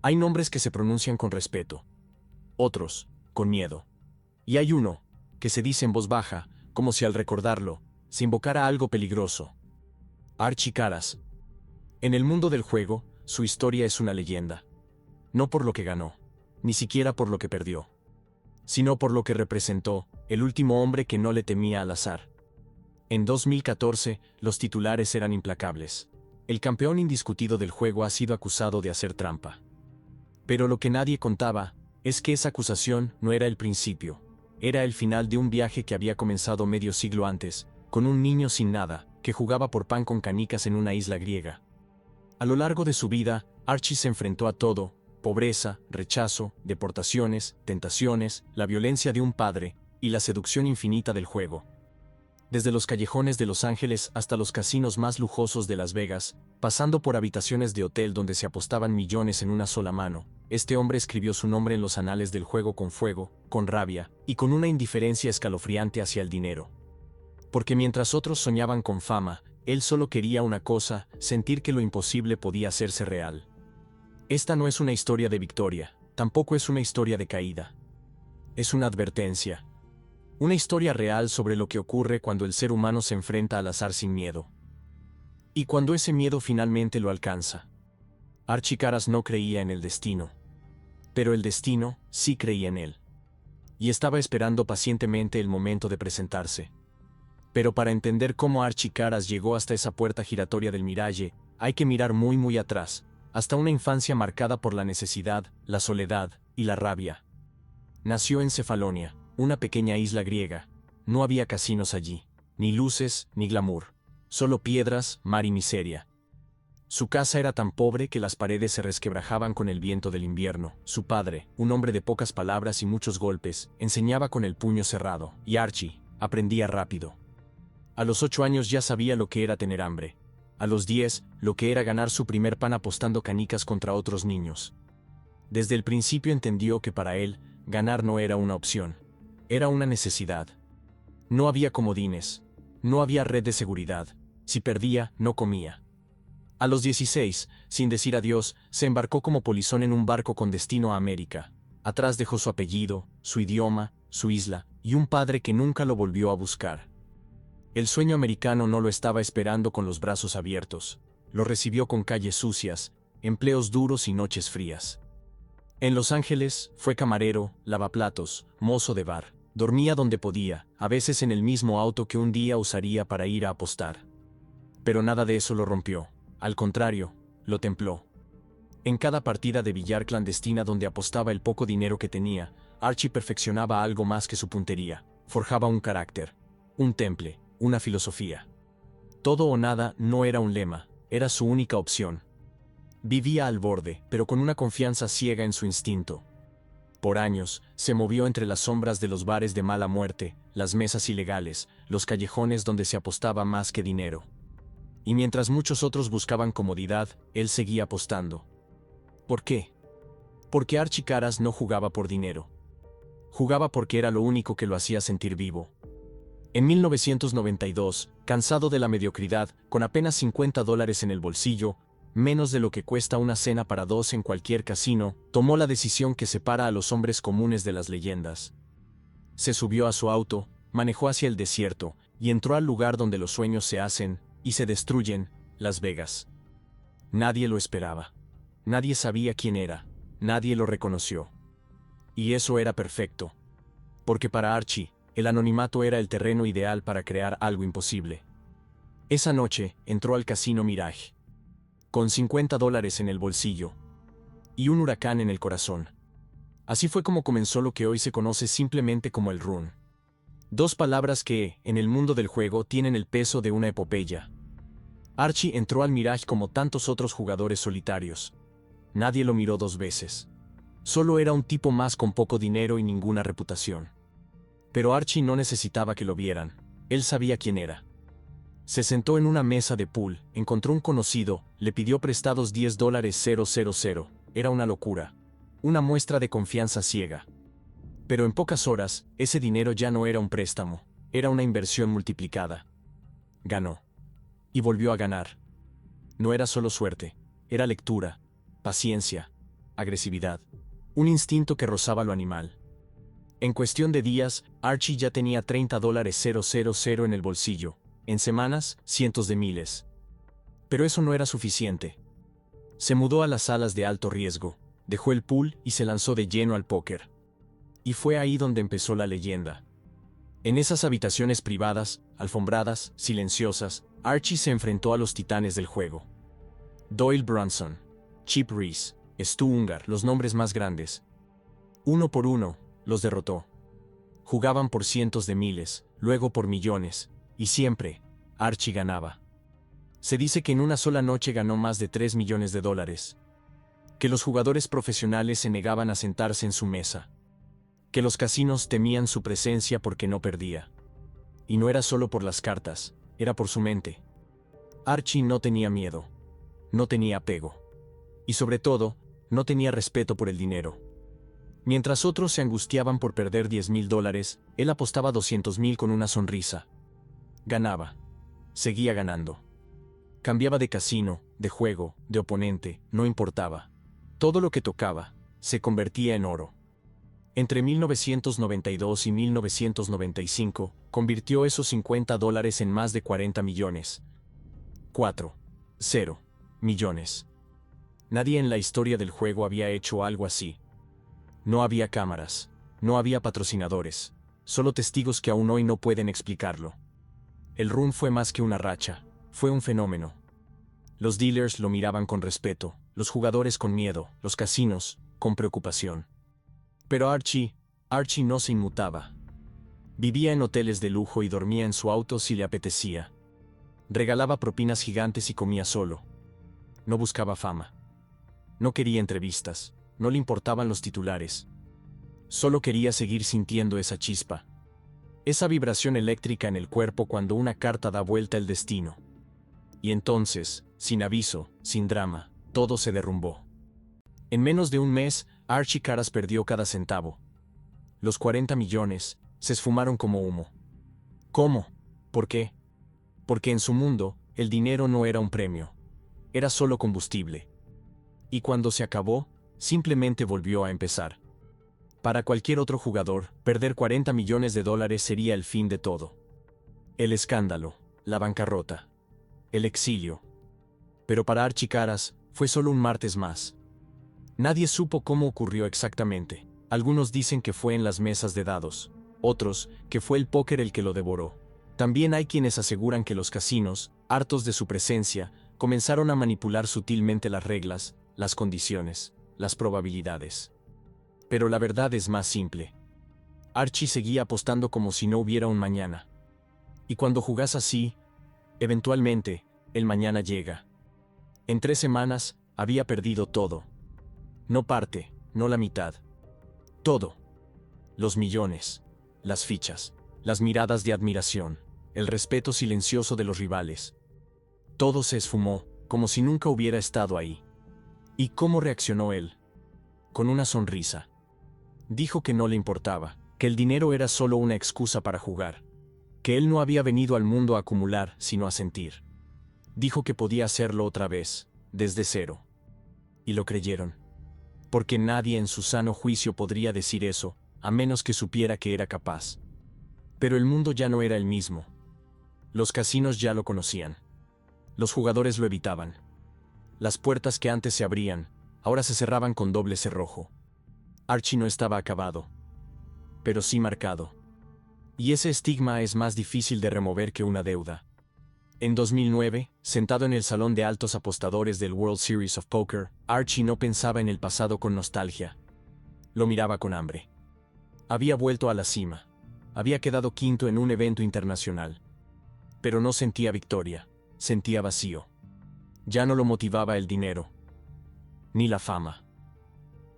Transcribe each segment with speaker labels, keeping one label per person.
Speaker 1: Hay nombres que se pronuncian con respeto, otros, con miedo. Y hay uno, que se dice en voz baja, como si al recordarlo, se invocara algo peligroso. Archie Karas. En el mundo del juego, su historia es una leyenda. No por lo que ganó, ni siquiera por lo que perdió, sino por lo que representó, el último hombre que no le temía al azar. En 2014, los titulares eran implacables. El campeón indiscutido del juego ha sido acusado de hacer trampa. Pero lo que nadie contaba, es que esa acusación no era el principio, era el final de un viaje que había comenzado medio siglo antes, con un niño sin nada, que jugaba por pan con canicas en una isla griega. A lo largo de su vida, Archie se enfrentó a todo: pobreza, rechazo, deportaciones, tentaciones, la violencia de un padre, y la seducción infinita del juego. Desde los callejones de Los Ángeles hasta los casinos más lujosos de Las Vegas, pasando por habitaciones de hotel donde se apostaban millones en una sola mano, este hombre escribió su nombre en los anales del juego con fuego, con rabia, y con una indiferencia escalofriante hacia el dinero. Porque mientras otros soñaban con fama, él solo quería una cosa: sentir que lo imposible podía hacerse real. Esta no es una historia de victoria, tampoco es una historia de caída. Es una advertencia. Una historia real sobre lo que ocurre cuando el ser humano se enfrenta al azar sin miedo. Y cuando ese miedo finalmente lo alcanza. Archie Karas no creía en el destino. Pero el destino sí creía en él. Y estaba esperando pacientemente el momento de presentarse. Pero para entender cómo Archie Karas llegó hasta esa puerta giratoria del Mirage, hay que mirar muy atrás, hasta una infancia marcada por la necesidad, la soledad y la rabia. Nació en Cefalonia, una pequeña isla griega. No había casinos allí, ni luces, ni glamour. Solo piedras, mar y miseria. Su casa era tan pobre que las paredes se resquebrajaban con el viento del invierno. Su padre, un hombre de pocas palabras y muchos golpes, enseñaba con el puño cerrado, y Archie aprendía rápido. A los 8 años ya sabía lo que era tener hambre. A los 10, lo que era ganar su primer pan apostando canicas contra otros niños. Desde el principio entendió que para él, ganar no era una opción. Era una necesidad. No había comodines. No había red de seguridad. Si perdía, no comía. A los 16, sin decir adiós, se embarcó como polizón en un barco con destino a América. Atrás dejó su apellido, su idioma, su isla, y un padre que nunca lo volvió a buscar. El sueño americano no lo estaba esperando con los brazos abiertos. Lo recibió con calles sucias, empleos duros y noches frías. En Los Ángeles, fue camarero, lavaplatos, mozo de bar. Dormía donde podía, a veces en el mismo auto que un día usaría para ir a apostar. Pero nada de eso lo rompió. Al contrario, lo templó. En cada partida de billar clandestina donde apostaba el poco dinero que tenía, Archie perfeccionaba algo más que su puntería. Forjaba un carácter, un temple, una filosofía. Todo o nada no era un lema, era su única opción. Vivía al borde, pero con una confianza ciega en su instinto. Por años, se movió entre las sombras de los bares de mala muerte, las mesas ilegales, los callejones donde se apostaba más que dinero. Y mientras muchos otros buscaban comodidad, él seguía apostando. ¿Por qué? Porque Archie Karas no jugaba por dinero. Jugaba porque era lo único que lo hacía sentir vivo. En 1992, cansado de la mediocridad, con apenas $50 en el bolsillo, menos de lo que cuesta una cena para dos en cualquier casino, tomó la decisión que separa a los hombres comunes de las leyendas. Se subió a su auto, manejó hacia el desierto, y entró al lugar donde los sueños se hacen y se destruyen, Las Vegas. Nadie lo esperaba. Nadie sabía quién era. Nadie lo reconoció. Y eso era perfecto. Porque para Archie, el anonimato era el terreno ideal para crear algo imposible. Esa noche, entró al casino Mirage. Con $50 en el bolsillo. Y un huracán en el corazón. Así fue como comenzó lo que hoy se conoce simplemente como el run. Dos palabras que, en el mundo del juego, tienen el peso de una epopeya. Archie entró al Mirage como tantos otros jugadores solitarios. Nadie lo miró 2 veces. Solo era un tipo más con poco dinero y ninguna reputación. Pero Archie no necesitaba que lo vieran. Él sabía quién era. Se sentó en una mesa de pool, encontró un conocido, le pidió prestados $10,000. Era una locura. Una muestra de confianza ciega. Pero en pocas horas, ese dinero ya no era un préstamo, era una inversión multiplicada. Ganó. Y volvió a ganar. No era solo suerte, era lectura, paciencia, agresividad, un instinto que rozaba lo animal. En cuestión de días, Archie ya tenía $30,000 en el bolsillo, en semanas, cientos de miles. Pero eso no era suficiente. Se mudó a las salas de alto riesgo, dejó el pool y se lanzó de lleno al póker. Y fue ahí donde empezó la leyenda. En esas habitaciones privadas, alfombradas, silenciosas, Archie se enfrentó a los titanes del juego. Doyle Brunson, Chip Reese, Stu Ungar, los nombres más grandes. Uno por uno, los derrotó. Jugaban por cientos de miles, luego por millones, y siempre, Archie ganaba. Se dice que en una sola noche ganó más de $3 millones. Que los jugadores profesionales se negaban a sentarse en su mesa. Que los casinos temían su presencia porque no perdía. Y no era solo por las cartas, era por su mente. Archie no tenía miedo. No tenía apego. Y sobre todo, no tenía respeto por el dinero. Mientras otros se angustiaban por perder $10,000, él apostaba $200,000 con una sonrisa. Ganaba. Seguía ganando. Cambiaba de casino, de juego, de oponente, no importaba. Todo lo que tocaba, se convertía en oro. Entre 1992 y 1995, convirtió esos $50 en más de 40 millones. 0 millones. Nadie en la historia del juego había hecho algo así. No había cámaras, no había patrocinadores, solo testigos que aún hoy no pueden explicarlo. El run fue más que una racha, fue un fenómeno. Los dealers lo miraban con respeto, los jugadores con miedo, los casinos, con preocupación. Pero Archie no se inmutaba. Vivía en hoteles de lujo y dormía en su auto si le apetecía. Regalaba propinas gigantes y comía solo. No buscaba fama. No quería entrevistas, no le importaban los titulares. Solo quería seguir sintiendo esa chispa. Esa vibración eléctrica en el cuerpo cuando una carta da vuelta el destino. Y entonces, sin aviso, sin drama, todo se derrumbó. En menos de un mes, Archie Caras perdió cada centavo. Los 40 millones se esfumaron como humo. ¿Cómo? ¿Por qué? Porque en su mundo, el dinero no era un premio. Era solo combustible. Y cuando se acabó, simplemente volvió a empezar. Para cualquier otro jugador, perder $40 millones sería el fin de todo. El escándalo, la bancarrota, el exilio. Pero para Archie Caras, fue solo un martes más. Nadie supo cómo ocurrió exactamente. Algunos dicen que fue en las mesas de dados, otros, que fue el póker el que lo devoró. También hay quienes aseguran que los casinos, hartos de su presencia, comenzaron a manipular sutilmente las reglas, las condiciones, las probabilidades. Pero la verdad es más simple. Archie seguía apostando como si no hubiera un mañana. Y cuando jugás así, eventualmente, el mañana llega. En 3 semanas, había perdido todo. No parte, no la mitad. Todo. Los millones, las fichas, las miradas de admiración, el respeto silencioso de los rivales. Todo se esfumó, como si nunca hubiera estado ahí. ¿Y cómo reaccionó él? Con una sonrisa. Dijo que no le importaba, que el dinero era solo una excusa para jugar, que él no había venido al mundo a acumular, sino a sentir. Dijo que podía hacerlo otra vez, desde cero. Y lo creyeron. Porque nadie en su sano juicio podría decir eso, a menos que supiera que era capaz. Pero el mundo ya no era el mismo. Los casinos ya lo conocían. Los jugadores lo evitaban. Las puertas que antes se abrían, ahora se cerraban con doble cerrojo. Archie no estaba acabado, pero sí marcado. Y ese estigma es más difícil de remover que una deuda. En 2009, sentado en el salón de altos apostadores del World Series of Poker, Archie no pensaba en el pasado con nostalgia. Lo miraba con hambre. Había vuelto a la cima. Había quedado quinto en un evento internacional. Pero no sentía victoria, sentía vacío. Ya no lo motivaba el dinero, ni la fama,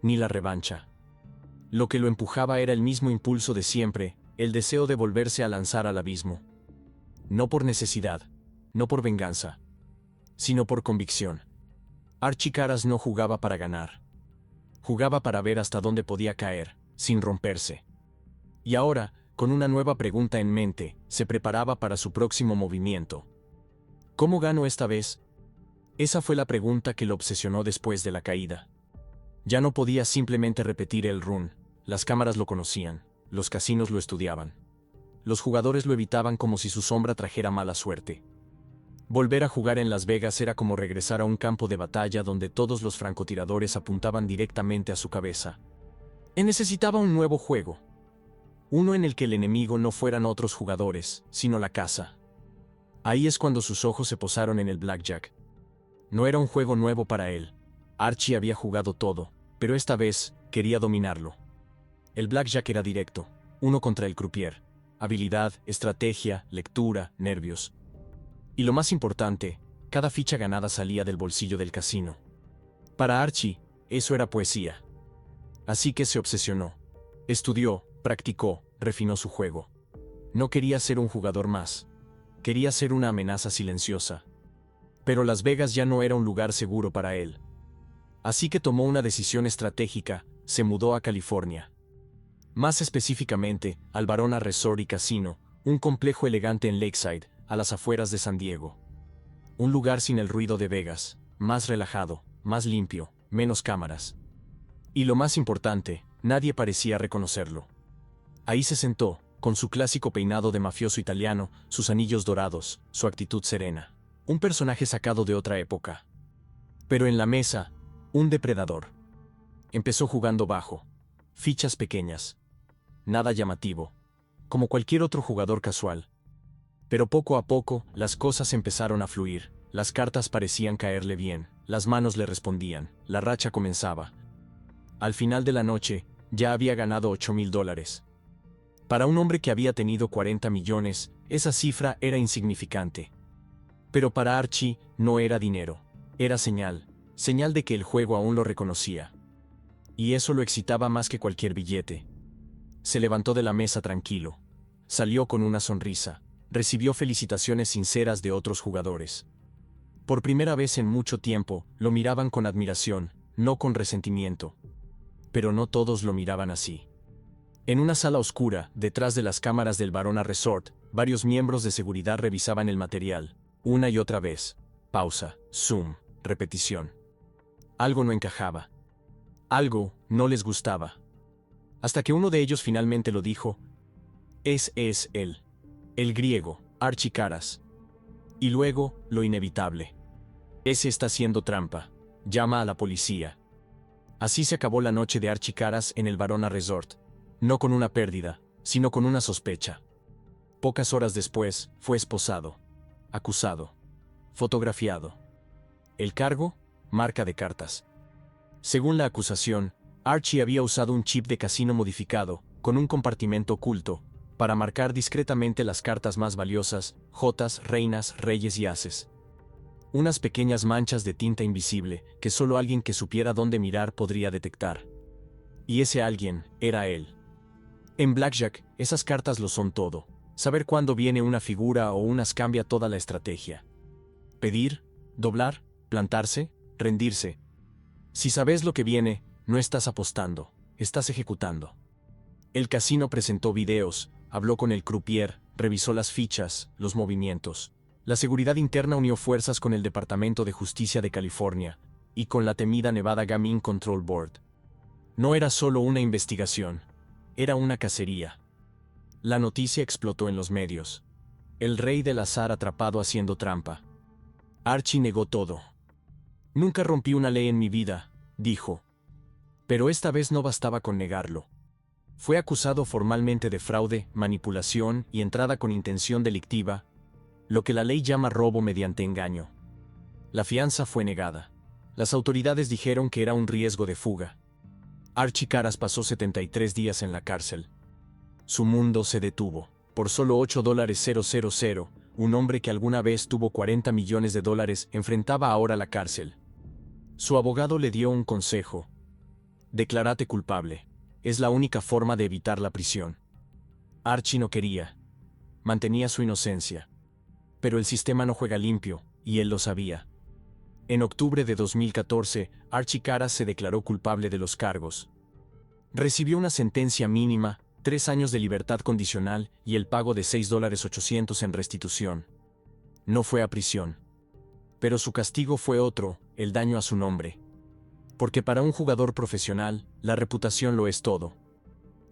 Speaker 1: ni la revancha. Lo que lo empujaba era el mismo impulso de siempre, el deseo de volverse a lanzar al abismo. No por necesidad, no por venganza, sino por convicción. Archie Caras no jugaba para ganar. Jugaba para ver hasta dónde podía caer, sin romperse. Y ahora, con una nueva pregunta en mente, se preparaba para su próximo movimiento. ¿Cómo gano esta vez? Esa fue la pregunta que lo obsesionó después de la caída. Ya no podía simplemente repetir el run. Las cámaras lo conocían, los casinos lo estudiaban. Los jugadores lo evitaban como si su sombra trajera mala suerte. Volver a jugar en Las Vegas era como regresar a un campo de batalla donde todos los francotiradores apuntaban directamente a su cabeza. Él necesitaba un nuevo juego. Uno en el que el enemigo no fueran otros jugadores, sino la casa. Ahí es cuando sus ojos se posaron en el blackjack. No era un juego nuevo para él. Archie había jugado todo, pero esta vez quería dominarlo. El blackjack era directo, uno contra el croupier. Habilidad, estrategia, lectura, nervios. Y lo más importante, cada ficha ganada salía del bolsillo del casino. Para Archie, eso era poesía. Así que se obsesionó. Estudió, practicó, refinó su juego. No quería ser un jugador más. Quería ser una amenaza silenciosa. Pero Las Vegas ya no era un lugar seguro para él. Así que tomó una decisión estratégica, se mudó a California. Más específicamente, al Barona Resort y Casino, un complejo elegante en Lakeside, a las afueras de San Diego. Un lugar sin el ruido de Vegas, más relajado, más limpio, menos cámaras. Y lo más importante, nadie parecía reconocerlo. Ahí se sentó, con su clásico peinado de mafioso italiano, sus anillos dorados, su actitud serena. Un personaje sacado de otra época. Pero en la mesa, un depredador. Empezó jugando bajo. Fichas pequeñas. Nada llamativo. Como cualquier otro jugador casual. Pero poco a poco, las cosas empezaron a fluir. Las cartas parecían caerle bien. Las manos le respondían. La racha comenzaba. Al final de la noche, ya había ganado $8,000. Para un hombre que había tenido 40 millones, esa cifra era insignificante. Pero para Archie, no era dinero. Era señal de que el juego aún lo reconocía. Y eso lo excitaba más que cualquier billete. Se levantó de la mesa tranquilo. Salió con una sonrisa. Recibió felicitaciones sinceras de otros jugadores. Por primera vez en mucho tiempo, lo miraban con admiración, no con resentimiento. Pero no todos lo miraban así. En una sala oscura, detrás de las cámaras del Barona Resort, varios miembros de seguridad revisaban el material, una y otra vez. Pausa, zoom, repetición. Algo no encajaba. Algo no les gustaba. Hasta que uno de ellos finalmente lo dijo. Ese es él. El griego, Archie Caras. Y luego, lo inevitable. Ese está haciendo trampa. Llama a la policía. Así se acabó la noche de Archie Caras en el Barona Resort. No con una pérdida, sino con una sospecha. Pocas horas después, fue esposado. Acusado. Fotografiado. El cargo, marca de cartas. Según la acusación, Archie había usado un chip de casino modificado, con un compartimento oculto, para marcar discretamente las cartas más valiosas, jotas, reinas, reyes y ases. Unas pequeñas manchas de tinta invisible, que solo alguien que supiera dónde mirar podría detectar. Y ese alguien, era él. En Blackjack, esas cartas lo son todo. Saber cuándo viene una figura o unas cambia toda la estrategia. Pedir, doblar, plantarse, rendirse. Si sabes lo que viene, no estás apostando, estás ejecutando. El casino presentó videos, habló con el croupier, revisó las fichas, los movimientos. La seguridad interna unió fuerzas con el Departamento de Justicia de California y con la temida Nevada Gaming Control Board. No era solo una investigación, era una cacería. La noticia explotó en los medios. El rey del azar atrapado haciendo trampa. Archie negó todo. Nunca rompí una ley en mi vida, dijo. Pero esta vez no bastaba con negarlo. Fue acusado formalmente de fraude, manipulación y entrada con intención delictiva, lo que la ley llama robo mediante engaño. La fianza fue negada. Las autoridades dijeron que era un riesgo de fuga. Archie Caras pasó 73 días en la cárcel. Su mundo se detuvo. Por solo $8,000, un hombre que alguna vez tuvo $40 millones enfrentaba ahora la cárcel. Su abogado le dio un consejo. Declárate culpable. Es la única forma de evitar la prisión. Archie no quería. Mantenía su inocencia. Pero el sistema no juega limpio, y él lo sabía. En octubre de 2014, Archie Caras se declaró culpable de los cargos. Recibió una sentencia mínima, 3 años de libertad condicional y el pago de $6,800 en restitución. No fue a prisión. Pero su castigo fue otro, el daño a su nombre. Porque para un jugador profesional, la reputación lo es todo.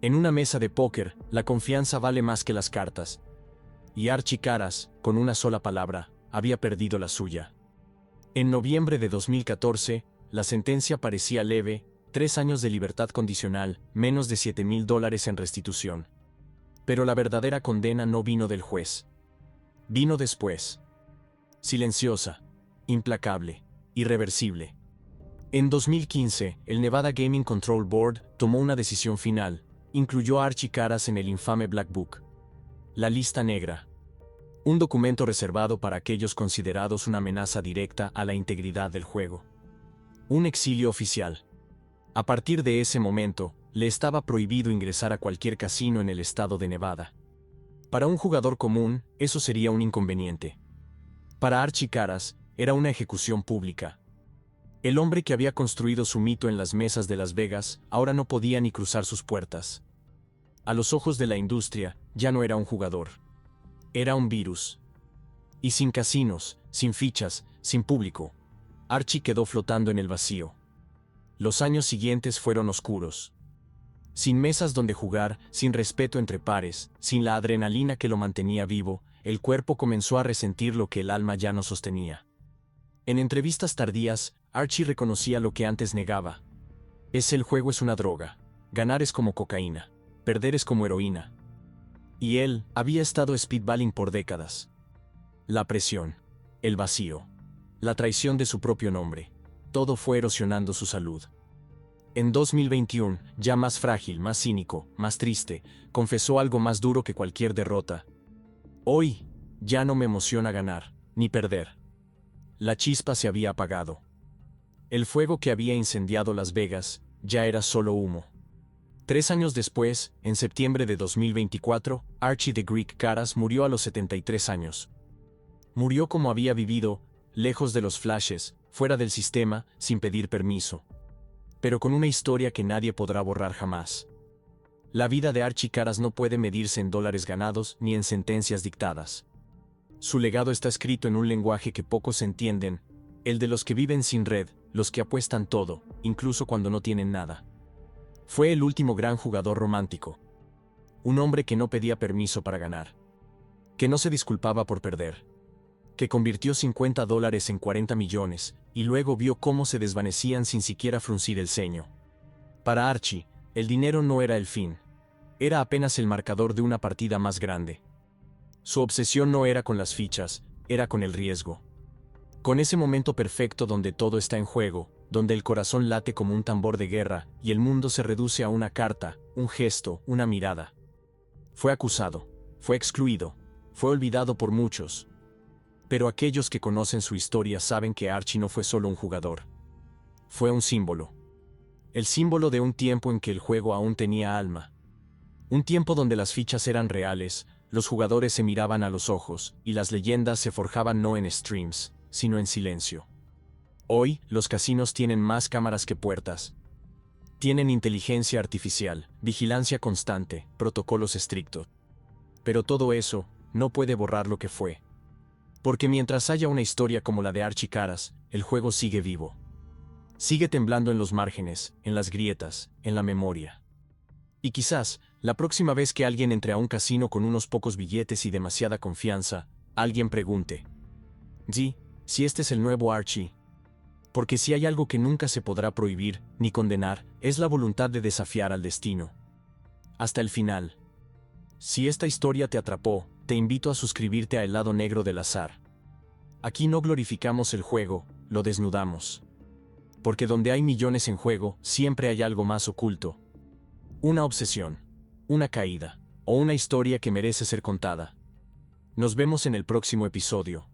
Speaker 1: En una mesa de póker, la confianza vale más que las cartas. Y Archie Caras, con una sola palabra, había perdido la suya. En noviembre de 2014, la sentencia parecía leve: 3 años de libertad condicional, menos de $7,000 en restitución. Pero la verdadera condena no vino del juez. Vino después. Silenciosa, implacable, irreversible. En 2015, el Nevada Gaming Control Board tomó una decisión final: incluyó a Archie Caras en el infame Black Book, la lista negra. Un documento reservado para aquellos considerados una amenaza directa a la integridad del juego. Un exilio oficial. A partir de ese momento, le estaba prohibido ingresar a cualquier casino en el estado de Nevada. Para un jugador común, eso sería un inconveniente. Para Archie Caras, era una ejecución pública. El hombre que había construido su mito en las mesas de Las Vegas ahora no podía ni cruzar sus puertas. A los ojos de la industria, ya no era un jugador. Era un virus. Y sin casinos, sin fichas, sin público, Archie quedó flotando en el vacío. Los años siguientes fueron oscuros. Sin mesas donde jugar, sin respeto entre pares, sin la adrenalina que lo mantenía vivo, el cuerpo comenzó a resentir lo que el alma ya no sostenía. En entrevistas tardías, Archie reconocía lo que antes negaba. El juego es una droga. Ganar es como cocaína. Perder es como heroína. Y él había estado speedballing por décadas. La presión, el vacío, la traición de su propio nombre, todo fue erosionando su salud. En 2021, ya más frágil, más cínico, más triste, confesó algo más duro que cualquier derrota. Hoy, ya no me emociona ganar, ni perder. La chispa se había apagado. El fuego que había incendiado Las Vegas, ya era solo humo. 3 años después, en septiembre de 2024, Archie the Greek Caras murió a los 73 años. Murió como había vivido, lejos de los flashes, fuera del sistema, sin pedir permiso. Pero con una historia que nadie podrá borrar jamás. La vida de Archie Caras no puede medirse en dólares ganados ni en sentencias dictadas. Su legado está escrito en un lenguaje que pocos entienden, el de los que viven sin red, los que apuestan todo, incluso cuando no tienen nada. Fue el último gran jugador romántico. Un hombre que no pedía permiso para ganar. Que no se disculpaba por perder. Que convirtió $50 en 40 millones, y luego vio cómo se desvanecían sin siquiera fruncir el ceño. Para Archie, el dinero no era el fin. Era apenas el marcador de una partida más grande. Su obsesión no era con las fichas, era con el riesgo. Con ese momento perfecto donde todo está en juego, donde el corazón late como un tambor de guerra, y el mundo se reduce a una carta, un gesto, una mirada. Fue acusado, fue excluido, fue olvidado por muchos. Pero aquellos que conocen su historia saben que Archie no fue solo un jugador. Fue un símbolo. El símbolo de un tiempo en que el juego aún tenía alma. Un tiempo donde las fichas eran reales, los jugadores se miraban a los ojos, y las leyendas se forjaban no en streams, sino en silencio. Hoy, los casinos tienen más cámaras que puertas. Tienen inteligencia artificial, vigilancia constante, protocolos estrictos. Pero todo eso no puede borrar lo que fue. Porque mientras haya una historia como la de Archie Caras, el juego sigue vivo. Sigue temblando en los márgenes, en las grietas, en la memoria. Y quizás, la próxima vez que alguien entre a un casino con unos pocos billetes y demasiada confianza, alguien pregunte: «Sí, si este es el nuevo Archie». Porque si hay algo que nunca se podrá prohibir, ni condenar, es la voluntad de desafiar al destino. Hasta el final. Si esta historia te atrapó, te invito a suscribirte a El Lado Negro del Azar. Aquí no glorificamos el juego, lo desnudamos. Porque donde hay millones en juego, siempre hay algo más oculto. Una obsesión, una caída, o una historia que merece ser contada. Nos vemos en el próximo episodio.